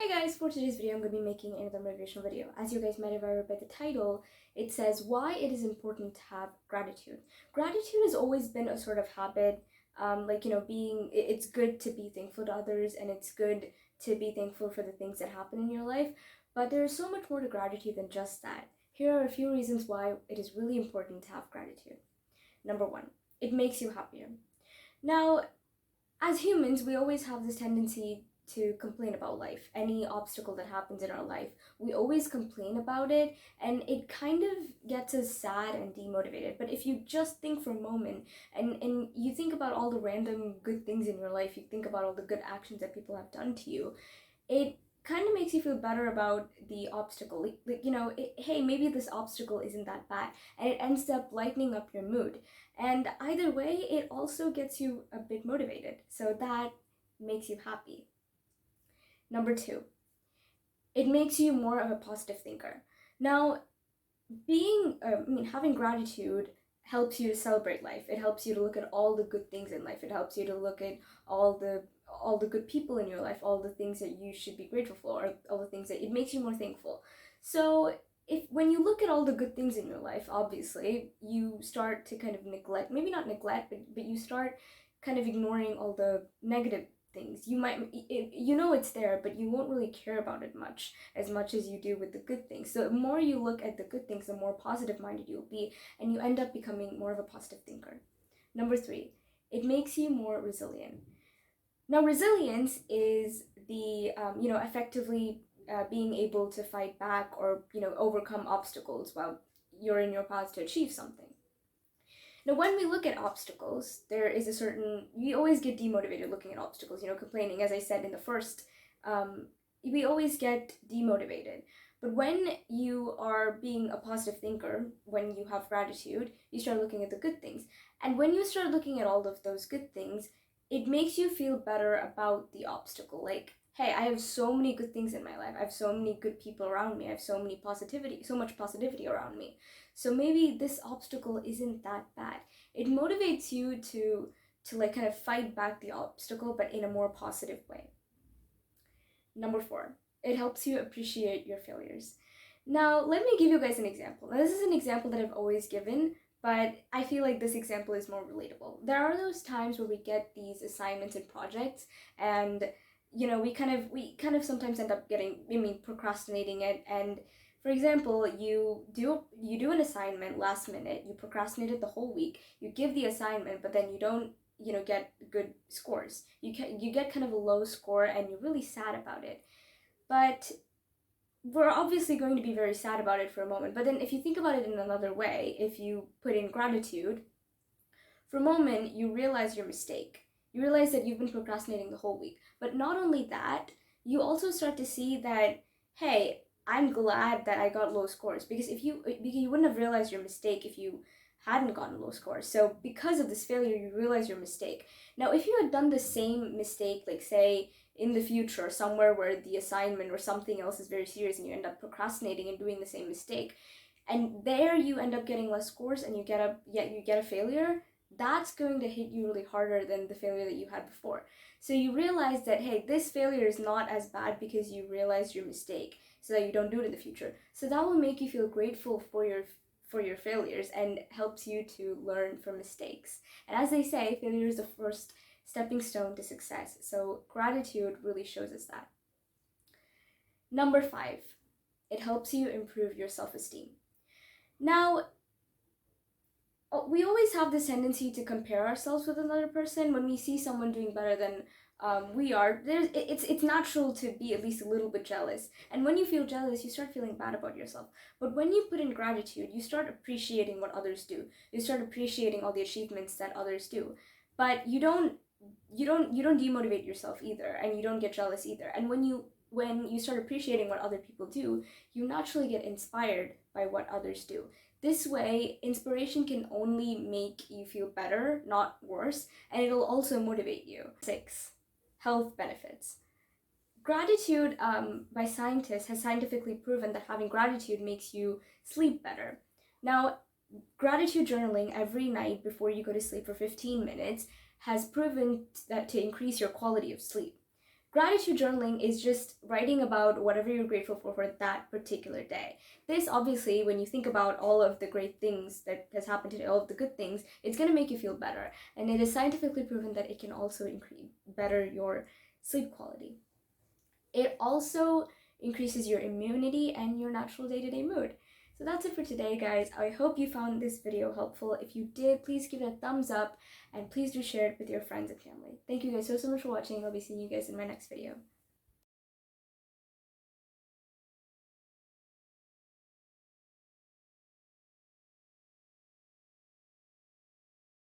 Hey guys, for today's video I'm going to be making another motivational video. As you guys might have read by the title, it says why it is important to have gratitude. Gratitude has always been a sort of habit, it's good to be thankful to others and it's good to be thankful for the things that happen in your life, but there is so much more to gratitude than just that. Here are a few reasons why it is really important to have gratitude. Number one, it makes you happier. Now, as humans, we always have this tendency to complain about life. Any obstacle that happens in our life, we always complain about it, and it kind of gets us sad and demotivated. But if you just think for a moment and you think about all the random good things in your life, you think about all the good actions that people have done to you, it kind of makes you feel better about the obstacle. Hey, maybe this obstacle isn't that bad, and it ends up lightening up your mood. And either way, it also gets you a bit motivated, so that makes you happy. Number two, it makes you more of a positive thinker. Now, having gratitude helps you to celebrate life. It helps you to look at all the good things in life. It helps you to look at all the good people in your life, all the things that you should be grateful for, or all the things that it makes you more thankful. So when you look at all the good things in your life, obviously, you start to kind of neglect, maybe not neglect, but you start kind of ignoring all the negative things. It's there, but you won't really care about it as much as you do with the good things. So the more you look at the good things, the more positive minded you'll be, and you end up becoming more of a positive thinker. Number three, it makes you more resilient. Now, resilience is the effectively being able to fight back or overcome obstacles while you're in your path to achieve something. Now, when we look at obstacles, there is we always get demotivated looking at obstacles, complaining, as I said in the first, we always get demotivated. But when you are being a positive thinker, when you have gratitude, you start looking at the good things. And when you start looking at all of those good things, it makes you feel better about the obstacle. Like, hey, I have so many good things in my life. I have so many good people around me. I have so much positivity around me. So maybe this obstacle isn't that bad. It motivates you to kind of fight back the obstacle, but in a more positive way. Number four, it helps you appreciate your failures. Now, let me give you guys an example. Now, this is an example that I've always given, but I feel like this example is more relatable. There are those times where we get these assignments and projects, and we kind of sometimes end up procrastinating it. And for example, you do an assignment last minute, you procrastinate it the whole week, you give the assignment, but then you don't get good scores. You get kind of a low score and you're really sad about it. But we're obviously going to be very sad about it for a moment. But then if you think about it in another way, if you put in gratitude, for a moment you realize your mistake. You realize that you've been procrastinating the whole week. But not only that, you also start to see that, hey, I'm glad that I got low scores, because you wouldn't have realized your mistake if you hadn't gotten low scores. So because of this failure, you realize your mistake. Now, if you had done the same mistake, like say in the future, somewhere where the assignment or something else is very serious and you end up procrastinating and doing the same mistake, and there you end up getting less scores and you get a failure, that's going to hit you really harder than the failure that you had before. So you realize that, hey, this failure is not as bad because you realized your mistake, so that you don't do it in the future. So that will make you feel grateful for your failures and helps you to learn from mistakes. And as they say, failure is the first stepping stone to success. So gratitude really shows us that. Number five, it helps you improve your self-esteem. Now, we always have this tendency to compare ourselves with another person. When we see someone doing better than we are, it's natural to be at least a little bit jealous. And when you feel jealous, you start feeling bad about yourself. But when you put in gratitude, you start appreciating what others do. You start appreciating all the achievements that others do. But you don't demotivate yourself either, and you don't get jealous either. And when you start appreciating what other people do, you naturally get inspired by what others do. This way, inspiration can only make you feel better, not worse, and it'll also motivate you. 6, health benefits. Gratitude by scientists has scientifically proven that having gratitude makes you sleep better. Now, gratitude journaling every night before you go to sleep for 15 minutes has proven that to increase your quality of sleep. Gratitude journaling is just writing about whatever you're grateful for that particular day. This, obviously, when you think about all of the great things that has happened today, all of the good things, it's going to make you feel better. And it is scientifically proven that it can also better your sleep quality. It also increases your immunity and your natural day-to-day mood. So that's it for today, guys. I hope you found this video helpful. If you did, please give it a thumbs up and please do share it with your friends and family. Thank you guys so much for watching. I'll be seeing you guys in my next video.